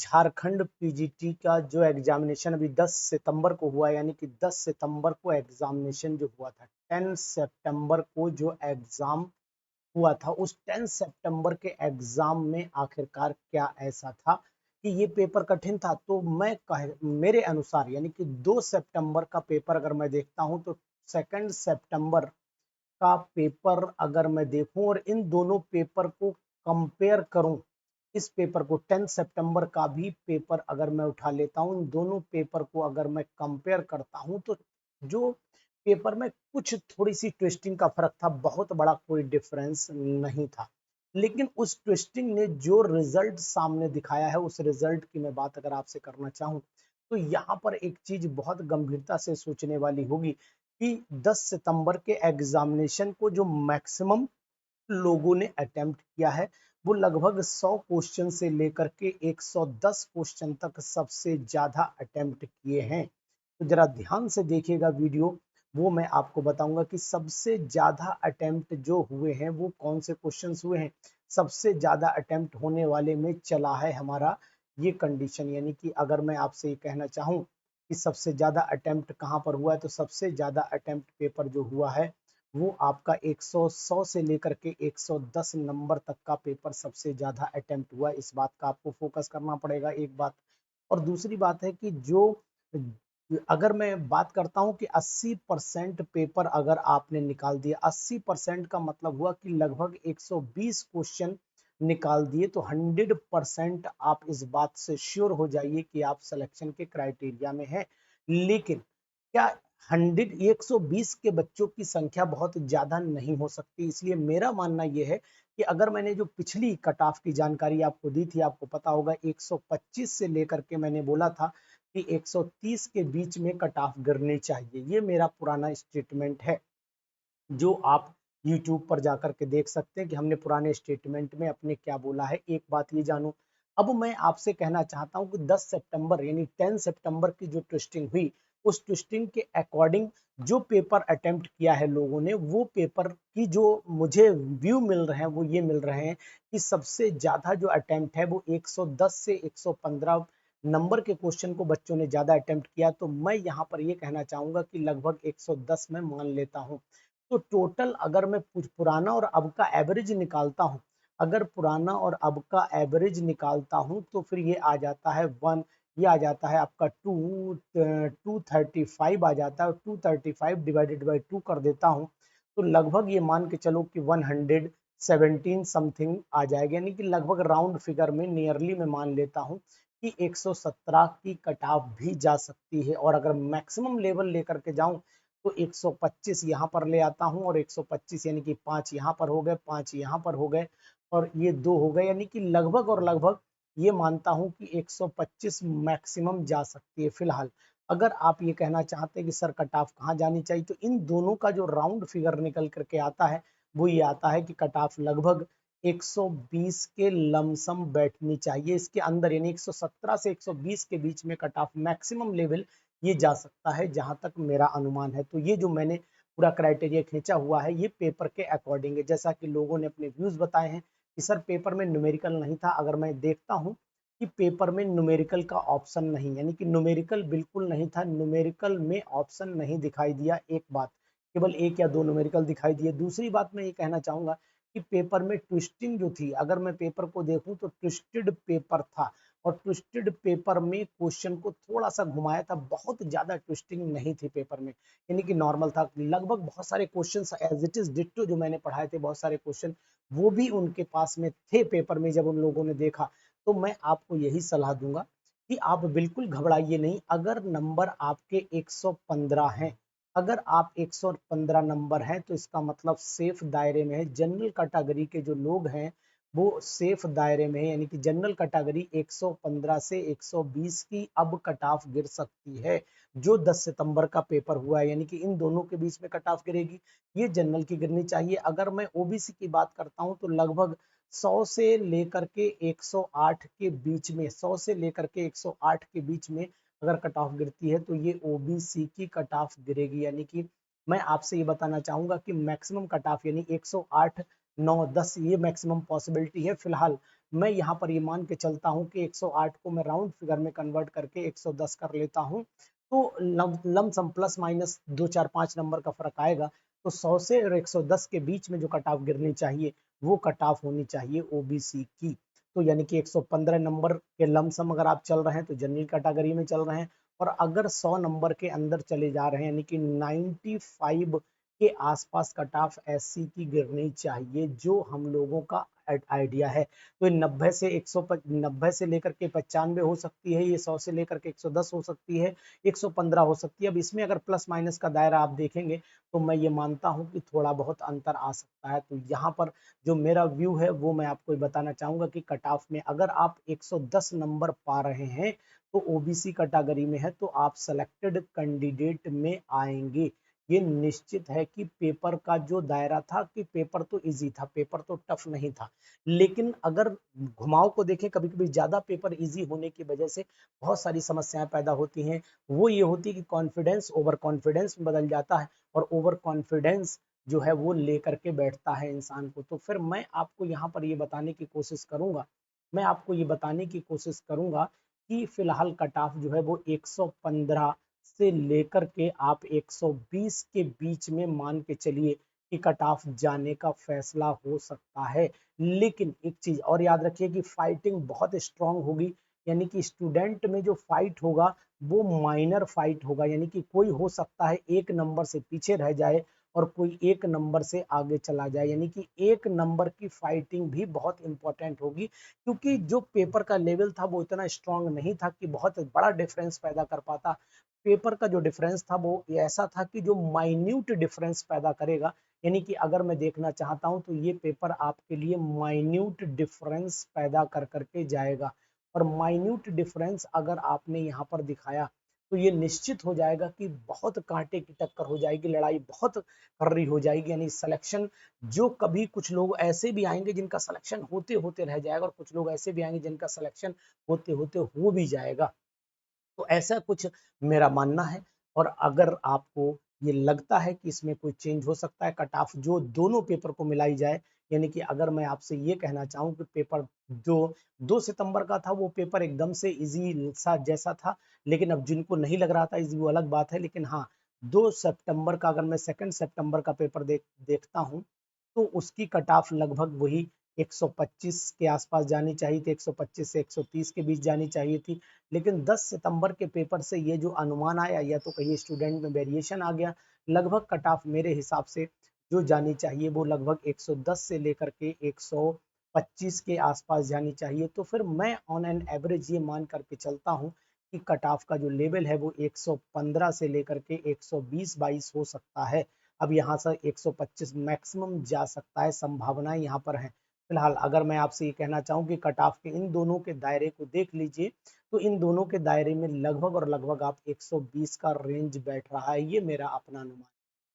Jharkhand PGT का जो examination अभी 10 सितंबर को हुआ, यानी कि 10 सितंबर को एग्जामिनेशन जो हुआ था, 10 सितंबर को जो एग्जाम हुआ था, उस 10 सितंबर के एग्जाम में आखिरकार क्या ऐसा था कि ये पेपर कठिन था। तो मेरे अनुसार यानी कि 2 सितंबर का पेपर अगर मैं देखता हूं तो 2 सितंबर का पेपर अगर मैं देखूं और इन दोनों पेपर को कंपेयर करूं, इस पेपर को 10 सितंबर का भी पेपर अगर मैं उठा लेता हूं, इन दोनों पेपर को अगर मैं कंपेयर करता हूं तो जो पेपर में कुछ थोड़ी सी ट्विस्टिंग का फर्क था, बहुत बड़ा कोई डिफरेंस नहीं था। लेकिन उस ट्विस्टिंग ने जो रिजल्ट सामने दिखाया है, उस रिजल्ट की मैं बात अगर आपसे करना चाहूं तो यहाँ पर एक चीज बहुत गंभीरता से सोचने वाली होगी कि 10 सितंबर के एग्जामिनेशन को जो मैक्सिमम लोगों ने अटेम्प्ट किया है वो लगभग 100 क्वेश्चन से लेकर के 110 क्वेश्चन तक सबसे ज्यादा अटेम्प्ट किए हैं। तो जरा ध्यान से देखिएगा वीडियो, वो मैं आपको बताऊंगा कि सबसे ज्यादा अटेम्प्ट जो हुए हैं वो कौन से क्वेश्चंस हुए हैं। सबसे ज्यादा अटेम्प्ट होने वाले में चला है हमारा ये कंडीशन, यानी कि अगर मैं आपसे ये कहना चाहूँ कि सबसे ज्यादा अटेम्प्ट कहाँ पर हुआ है, तो सबसे ज्यादा अटेम्प्ट पेपर जो हुआ है वो आपका 100 से लेकर के 110 नंबर तक का पेपर सबसे ज्यादा अटेम्प्ट हुआ। इस बात का आपको फोकस करना पड़ेगा, एक बात। और दूसरी बात है कि जो अगर मैं बात करता हूं कि 80% पेपर अगर आपने निकाल दिया, 80% का मतलब हुआ कि लगभग 120 क्वेश्चन निकाल दिए, तो 100% आप इस बात से श्योर हो जाइए कि आप सिलेक्शन के क्राइटेरिया में हैं। लेकिन क्या 120 के बच्चों की संख्या बहुत ज्यादा नहीं हो सकती, इसलिए मेरा मानना यह है कि अगर मैंने जो पिछली कट ऑफ की जानकारी आपको दी थी, आपको पता होगा 125 से लेकर के मैंने बोला था कि 130 के बीच में कट ऑफ गिरनी चाहिए। ये मेरा पुराना स्टेटमेंट है जो आप YouTube पर जाकर के देख सकते हैं कि हमने पुराने स्टेटमेंट में अपने क्या बोला है। एक बात ये जानो, अब मैं आपसे कहना चाहता हूं कि 10 सितंबर यानी 10 सितंबर की जो ट्विस्टिंग हुई, उस ट्विस्टिंग के अकॉर्डिंग जो पेपर अटेम्प्ट किया है लोगों ने, वो पेपर की जो मुझे व्यू मिल रहे हैं वो ये मिल रहे हैं कि सबसे ज्यादा जो अटेम्प्ट है वो 110 से 115 नंबर के क्वेश्चन को बच्चों ने ज्यादा अटेम्प्ट किया। तो मैं यहाँ पर ये कहना चाहूंगा कि लगभग 110 में मान लेता हूँ। तो टोटल अगर मैं पुराना और अब का एवरेज निकालता हूं, अगर पुराना और अब का एवरेज निकालता हूं तो फिर ये आ जाता है ये आ जाता है आपका 235 आ जाता है। 235 डिवाइडेड बाई 2 कर देता हूं तो लगभग ये मान के चलो कि 117 समथिंग आ जाएगा, यानी कि लगभग राउंड फिगर में नियरली मैं मान लेता हूं कि 117 की कट ऑफ भी जा सकती है। और अगर मैक्सिमम लेवल लेकर के जाऊं तो 125 यहाँ पर ले आता हूँ, और 125 यानी कि 5 यहाँ पर हो गए, 5 यहाँ पर हो गए, और ये 2 हो गए, यानी कि लगभग और लगभग ये मानता हूँ कि 125 मैक्सिमम जा सकती है फिलहाल। अगर आप ये कहना चाहते हैं कि सर कट ऑफ कहाँ जानी चाहिए, तो इन दोनों का जो राउंड फिगर निकल करके आता है वो ये आता है कि कट ऑफ लगभग 120 के लमसम बैठनी चाहिए, इसके अंदर यानी 117 से 120 के बीच में कट ऑफ मैक्सिमम लेवल ये जा सकता है, जहां तक मेरा अनुमान है। तो ये जो मैंने पूरा क्राइटेरिया खींचा हुआ है ये पेपर के अकॉर्डिंग है। जैसा कि लोगों ने अपने व्यूज बताए हैं कि सर पेपर में न्यूमेरिकल नहीं था, अगर मैं देखता हूं कि पेपर में न्यूमेरिकल का ऑप्शन नहीं, यानी कि न्यूमेरिकल बिल्कुल नहीं था, न्यूमेरिकल में ऑप्शन नहीं दिखाई दिया, एक बात, केवल एक या दो न्यूमेरिकल दिखाई दिए। दूसरी बात मैं ये कहना चाहूंगा कि पेपर में ट्विस्टिंग जो थी, अगर मैं पेपर को देखूं तो ट्विस्टेड पेपर था, और ट्विस्टेड पेपर में क्वेश्चन को थोड़ा सा घुमाया था, बहुत ज्यादा ट्विस्टिंग नहीं थी पेपर में, यानी कि नॉर्मल था। लगभग बहुत सारे question as it is ditto जो मैंने पढ़ाए थे, बहुत सारे क्वेश्चन वो भी उनके पास में थे पेपर में जब उन लोगों ने देखा। तो मैं आपको यही सलाह दूंगा कि आप बिल्कुल घबराइए नहीं। अगर नंबर आपके 115 हैं, अगर आप 115 नंबर हैं तो इसका मतलब सेफ दायरे में है। जनरल कैटेगरी के जो लोग हैं वो सेफ दायरे में है, यानी कि जनरल कैटेगरी 115 से 120 की अब कट ऑफ गिर सकती है। जो 10 सितंबर का पेपर हुआ है, यानी कि इन दोनों के बीच में कट ऑफ गिरेगी, ये जनरल की गिरनी चाहिए। अगर मैं ओबीसी की बात करता हूं तो लगभग 100 से लेकर के 108 के बीच में, 100 से लेकर के 108 के बीच में अगर कट ऑफ गिरती है तो ये ओबीसी की कट ऑफ गिरेगी। यानी कि मैं आपसे ये बताना चाहूंगा कि मैक्सिमम कट ऑफ यानी 108 9 10 ये मैक्सिमम पॉसिबिलिटी है फिलहाल। मैं यहाँ पर ये मान के चलता हूँ कि 108 को मैं राउंड फिगर में कन्वर्ट करके 110 कर लेता हूँ, तो लमसम प्लस माइनस 2 4 5 नंबर का फर्क आएगा। तो 100 से और 110 के बीच में जो कट ऑफ गिरनी चाहिए वो कट ऑफ होनी चाहिए ओबीसी की। तो यानी कि 115 नंबर के लमसम अगर आप चल रहे हैं तो जनरल कैटेगरी में चल रहे हैं, और अगर 100 नंबर के अंदर चले जा रहे हैं यानी कि 95 के आसपास कट ऑफ एससी की गिरनी चाहिए, जो हम लोगों का आइडिया है। तो 90 से 90 से लेकर के 95 हो सकती है, ये 100 से लेकर के 110 हो सकती है, 115 हो सकती है। अब इसमें अगर प्लस माइनस का दायरा आप देखेंगे तो मैं ये मानता हूँ कि थोड़ा बहुत अंतर आ सकता है। तो यहाँ पर जो मेरा व्यू है वो मैं आपको बताना चाहूंगा कि कट ऑफ में अगर आप 110 नंबर पा रहे हैं तो ओबीसी कैटेगरी में है तो आप सेलेक्टेड कैंडिडेट में आएंगे। ये निश्चित है कि पेपर का जो दायरा था कि पेपर तो इजी था, पेपर तो टफ नहीं था, लेकिन अगर घुमाव को देखें कभी कभी ज्यादा पेपर इजी होने की वजह से बहुत सारी समस्याएं पैदा होती हैं। वो ये होती है कि कॉन्फिडेंस ओवर कॉन्फिडेंस में बदल जाता है, और ओवर कॉन्फिडेंस जो है वो लेकर के बैठता है इंसान को। तो फिर मैं आपको यहाँ पर ये बताने की कोशिश करूंगा, मैं आपको ये बताने की कोशिश करूंगा कि फिलहाल कट ऑफ जो है वो 115 से लेकर के आप 120 के बीच में मान के चलिए कि कट ऑफ जाने का फैसला हो सकता है। लेकिन एक चीज और याद रखिए कि फाइटिंग बहुत स्ट्रांग होगी, यानी कि स्टूडेंट में जो फाइट होगा वो माइनर फाइट होगा, यानी कि कोई हो सकता है एक नंबर से पीछे रह जाए और कोई एक नंबर से आगे चला जाए, यानी कि एक नंबर की फाइटिंग भी बहुत इंपॉर्टेंट होगी, क्योंकि जो पेपर का लेवल था वो इतना स्ट्रांग नहीं था कि बहुत बड़ा डिफरेंस पैदा कर पाता। पेपर का जो डिफरेंस था वो ऐसा था कि जो माइन्यूट डिफरेंस पैदा करेगा, यानी कि अगर मैं देखना चाहता हूं तो ये पेपर आपके लिए माइन्यूट डिफरेंस पैदा कर करके जाएगा। और माइन्यूट डिफरेंस अगर आपने यहाँ पर दिखाया तो ये निश्चित हो जाएगा कि बहुत कांटे की टक्कर हो जाएगी, लड़ाई बहुत कर्री हो जाएगी, यानी सिलेक्शन जो कभी कुछ लोग ऐसे भी आएंगे जिनका सिलेक्शन होते होते रह जाएगा, और कुछ लोग ऐसे भी आएंगे जिनका सिलेक्शन होते होते हो भी जाएगा। तो ऐसा कुछ मेरा मानना है। और अगर आपको ये लगता है कि इसमें कोई चेंज हो सकता है, कट ऑफ जो दोनों पेपर को मिलाई जाए, यानी कि अगर मैं आपसे ये कहना चाहूँ कि पेपर जो 2 सितंबर का था वो पेपर एकदम से इजी सा जैसा था, लेकिन अब जिनको नहीं लग रहा था इजी वो अलग बात है। लेकिन हाँ, 2 सितंबर का अगर मैं 2 सितंबर का पेपर देखता हूँ तो उसकी कट ऑफ लगभग वही 125 के आसपास जानी चाहिए थी, 125 से 130 के बीच जानी चाहिए थी। लेकिन 10 सितंबर के पेपर से ये जो अनुमान आया, या तो कहिए स्टूडेंट में वेरिएशन आ गया, लगभग कट ऑफ मेरे हिसाब से जो जानी चाहिए वो लगभग 110 से लेकर के 125 के आसपास जानी चाहिए। तो फिर मैं ऑन एन एवरेज ये मान करके चलता हूँ कि कट ऑफ का जो लेवल है वो 115 से लेकर के 120-22 हो सकता है। अब यहाँ से 125 मैक्सिमम जा सकता है, संभावनाएं यहाँ पर हैं। फिलहाल अगर मैं आपसे ये कहना चाहूँ कि कट ऑफ के इन दोनों के दायरे को देख लीजिए तो इन दोनों के दायरे में लगभग और लगभग आप 120 का रेंज बैठ रहा है, ये मेरा अपना अनुमान।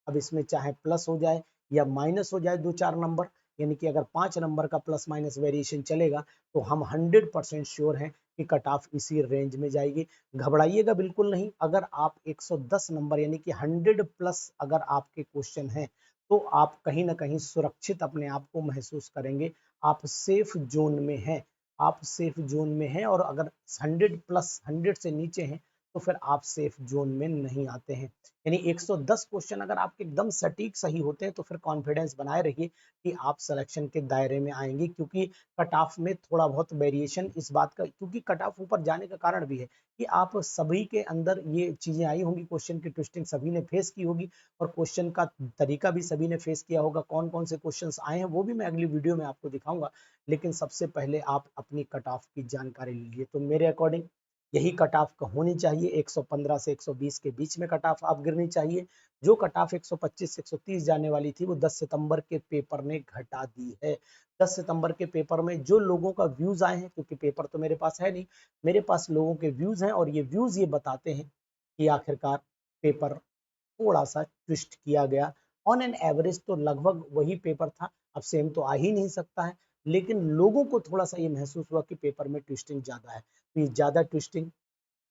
अब इसमें चाहे प्लस हो जाए या माइनस हो जाए 2 4 नंबर, यानी कि अगर 5 नंबर का प्लस माइनस वेरिएशन चलेगा तो हम 100% श्योर हैं कि कट ऑफ इसी रेंज में जाएगी। घबराइएगा बिल्कुल नहीं, अगर आप 110 नंबर यानी कि 100 प्लस अगर आपके क्वेश्चन हैं तो आप कहीं ना कहीं सुरक्षित अपने आप को महसूस करेंगे, आप सेफ जोन में हैं, आप सेफ जोन में हैं। और अगर 100 प्लस 100 से नीचे हैं तो फिर आप सेफ जोन में नहीं आते हैं। यानी 110 क्वेश्चन अगर आपके एकदम सटीक सही होते हैं तो फिर कॉन्फिडेंस बनाए रखिए कि आप सिलेक्शन के दायरे में आएंगे, क्योंकि कट ऑफ में थोड़ा बहुत वेरिएशन इस बात का, क्योंकि कट ऑफ ऊपर जाने का कारण भी है कि आप सभी के अंदर ये चीजें आई होंगी, क्वेश्चन की ट्विस्टिंग सभी ने फेस की होगी और क्वेश्चन का तरीका भी सभी ने फेस किया होगा। कौन कौन से क्वेश्चन आए हैं वो भी मैं अगली वीडियो में आपको दिखाऊंगा, लेकिन सबसे पहले आप अपनी कट ऑफ की जानकारी लीजिए। तो मेरे अकॉर्डिंग यही कट ऑफ होनी चाहिए, 115 से 120 के बीच में कट ऑफ आप गिरनी चाहिए। जो कट ऑफ 125 से 130 जाने वाली थी वो 10 सितंबर के पेपर ने घटा दी है। 10 सितंबर के पेपर में जो लोगों का व्यूज आए हैं, क्योंकि पेपर तो मेरे पास है नहीं, मेरे पास लोगों के व्यूज हैं और ये व्यूज ये बताते हैं कि आखिरकार पेपर थोड़ा सा ट्विस्ट किया गया। ऑन एन एवरेज तो लगभग वही पेपर था, अब सेम तो आ ही नहीं सकता है, लेकिन लोगों को थोड़ा सा ये महसूस हुआ कि पेपर में ट्विस्टिंग ज्यादा है, तो ये ज्यादा ट्विस्टिंग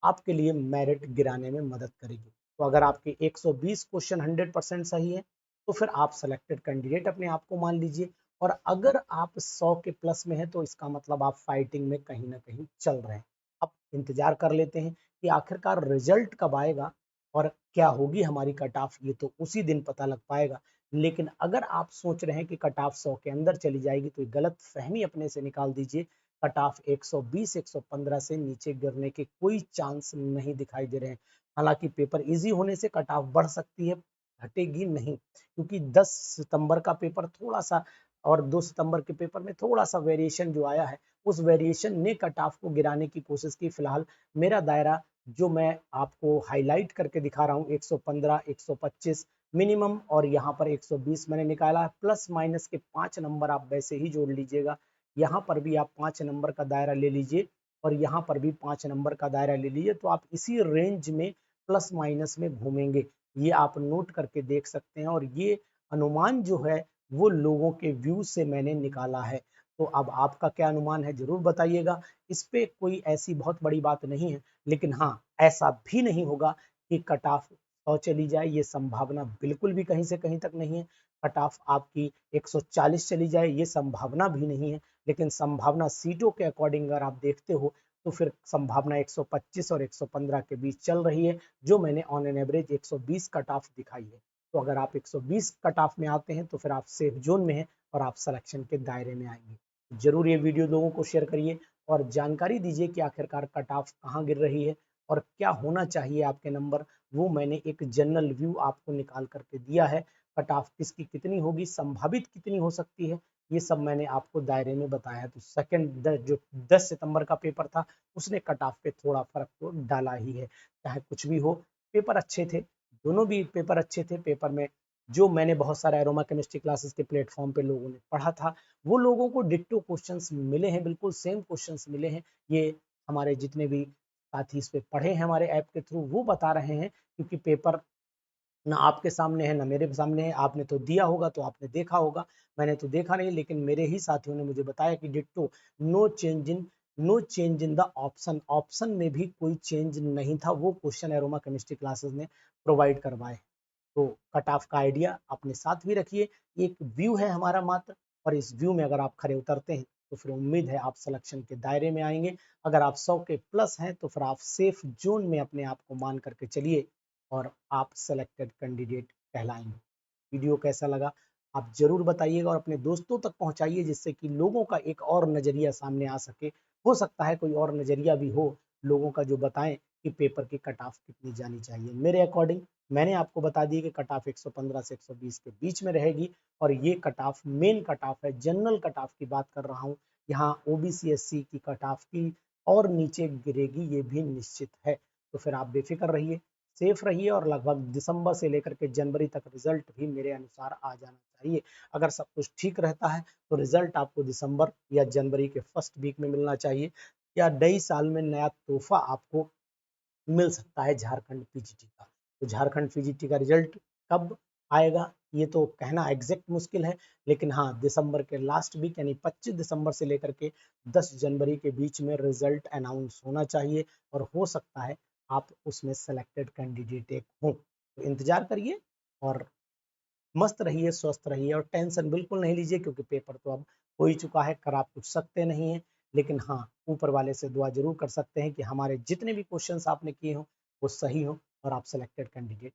आपके लिए मेरिट गिराने में मदद करेगी। तो अगर आपके 120 क्वेश्चन 100% सही है तो फिर आप सिलेक्टेड कैंडिडेट अपने आप को मान लीजिए। और अगर आप 100 के प्लस में हैं तो इसका मतलब आप फाइटिंग में कहीं ना कहीं चल रहे हैं। अब इंतजार कर लेते हैं कि आखिरकार रिजल्ट कब आएगा और क्या होगी हमारी कट ऑफ, ये तो उसी दिन पता लग पाएगा। लेकिन अगर आप सोच रहे हैं कि कट ऑफ 100 के अंदर चली जाएगी तो गलत फहमी अपने से निकाल दीजिए। कट ऑफ 120 115 से नीचे गिरने के कोई चांस नहीं दिखाई दे रहे हैं। हालांकि पेपर इजी होने से कट ऑफ बढ़ सकती है, घटेगी नहीं, क्योंकि 10 सितंबर का पेपर थोड़ा सा और 2 सितंबर के पेपर में थोड़ा सा वेरिएशन जो आया है, उस वेरिएशन ने कट ऑफ को गिराने की कोशिश की। फिलहाल मेरा दायरा जो मैं आपको हाईलाइट करके दिखा रहा हूँ 115 125 मिनिमम, और यहाँ पर 120 मैंने निकाला। प्लस माइनस के 5 नंबर आप वैसे ही जोड़ लीजिएगा। यहाँ पर भी आप 5 नंबर का दायरा ले लीजिए और यहाँ पर भी 5 नंबर का दायरा ले लीजिए, तो आप इसी रेंज में प्लस माइनस में घूमेंगे। ये आप नोट करके देख सकते हैं और ये अनुमान जो है वो लोगों के व्यू से मैंने निकाला है। तो अब आपका क्या अनुमान है जरूर बताइएगा। इस पे कोई ऐसी बहुत बड़ी बात नहीं है, लेकिन हाँ, ऐसा भी नहीं होगा कि कट ऑफ 100 चली जाए, ये संभावना बिल्कुल भी कहीं से कहीं तक नहीं है। कट ऑफ आपकी 140 चली जाए, ये संभावना भी नहीं है। लेकिन संभावना सीटों के अकॉर्डिंग अगर आप देखते हो तो फिर संभावना 125 और 115 के बीच चल रही है, जो मैंने on an average 120 cut off दिखाई है। तो अगर आप 120 कट ऑफ में आते हैं तो फिर आप सेफ जोन में हैं और आप सिलेक्शन के दायरे में आएंगे। जरूर ये वीडियो लोगों को शेयर करिए और जानकारी दीजिए कि आखिरकार कट ऑफ कहाँ गिर रही है और क्या होना चाहिए आपके नंबर। वो मैंने एक जनरल व्यू आपको निकाल करके दिया है। कट ऑफ किसकी कितनी होगी, संभावित कितनी हो सकती है, ये सब मैंने आपको दायरे में बताया है। तो सेकंड जो 10 सितंबर का पेपर था उसने कट ऑफ पे थोड़ा फर्क तो डाला ही है। चाहे कुछ भी हो, पेपर अच्छे थे, दोनों भी पेपर अच्छे थे। पेपर में जो मैंने बहुत सारे एरोमा केमिस्ट्री क्लासेस के प्लेटफॉर्म पे लोगों ने पढ़ा था, वो लोगों को डिट्टो क्वेश्चंस मिले हैं, बिल्कुल सेम क्वेश्चंस मिले हैं। ये हमारे जितने भी साथी इस पे पढ़े हैं हमारे ऐप के थ्रू, वो बता रहे हैं, क्योंकि पेपर ना आपके सामने है ना मेरे सामने है। आपने तो दिया होगा तो आपने देखा होगा, मैंने तो देखा नहीं, लेकिन मेरे ही साथियों ने मुझे बताया कि ditto, no change in the option, option में भी कोई चेंज नहीं था। वो क्वेश्चन एरोमा केमिस्ट्री क्लासेस ने प्रोवाइड करवाए। तो कट ऑफ का आइडिया अपने साथ भी रखिए। एक व्यू है हमारा मात्र, और इस व्यू में अगर आप खरे उतरते हैं तो फिर उम्मीद है आप सिलेक्शन के दायरे में आएंगे। अगर आप 100 के प्लस हैं तो फिर आप सेफ जोन में अपने आप को मान करके चलिए और आप सेलेक्टेड कैंडिडेट कहलाएंगे। वीडियो कैसा लगा आप जरूर बताइएगा और अपने दोस्तों तक पहुंचाइए, जिससे कि लोगों का एक और नजरिया सामने आ सके। हो सकता है कोई और नजरिया भी हो लोगों का जो बताएं कि पेपर की कट ऑफ कितनी जानी चाहिए। मेरे अकॉर्डिंग मैंने आपको बता दी कि कट ऑफ 115 से 120 के बीच में रहेगी, और ये cut off main cut off है, जनरल कट ऑफ की बात कर रहा हूँ। यहाँ ओबीसी एससी की कट ऑफ की और नीचे गिरेगी ये भी निश्चित है। तो फिर आप बेफिक्र रहिए, सेफ रहिए, और लगभग दिसंबर से लेकर के जनवरी तक रिजल्ट भी मेरे अनुसार आ जाना चाहिए। अगर सब कुछ ठीक रहता है तो रिजल्ट आपको दिसंबर या जनवरी के फर्स्ट वीक में मिलना चाहिए, या नई साल में नया तोहफा आपको मिल सकता है झारखंड पीजीटी का। तो झारखंड पीजीटी का रिजल्ट कब आएगा ये तो कहना एग्जैक्ट मुश्किल है, लेकिन हाँ, दिसंबर के लास्ट वीक यानी 25 दिसंबर से लेकर के 10 जनवरी के बीच में रिजल्ट अनाउंस होना चाहिए, और हो सकता है आप उसमें सेलेक्टेड कैंडिडेट एक हों। तो इंतजार करिए और मस्त रहिए, स्वस्थ रहिए, और टेंशन बिल्कुल नहीं लीजिए, क्योंकि पेपर तो अब हो ही चुका है, कर आप कुछ सकते नहीं है। लेकिन हाँ, ऊपर वाले से दुआ जरूर कर सकते हैं कि हमारे जितने भी क्वेश्चंस आपने किए हों वो सही हो और आप सेलेक्टेड कैंडिडेट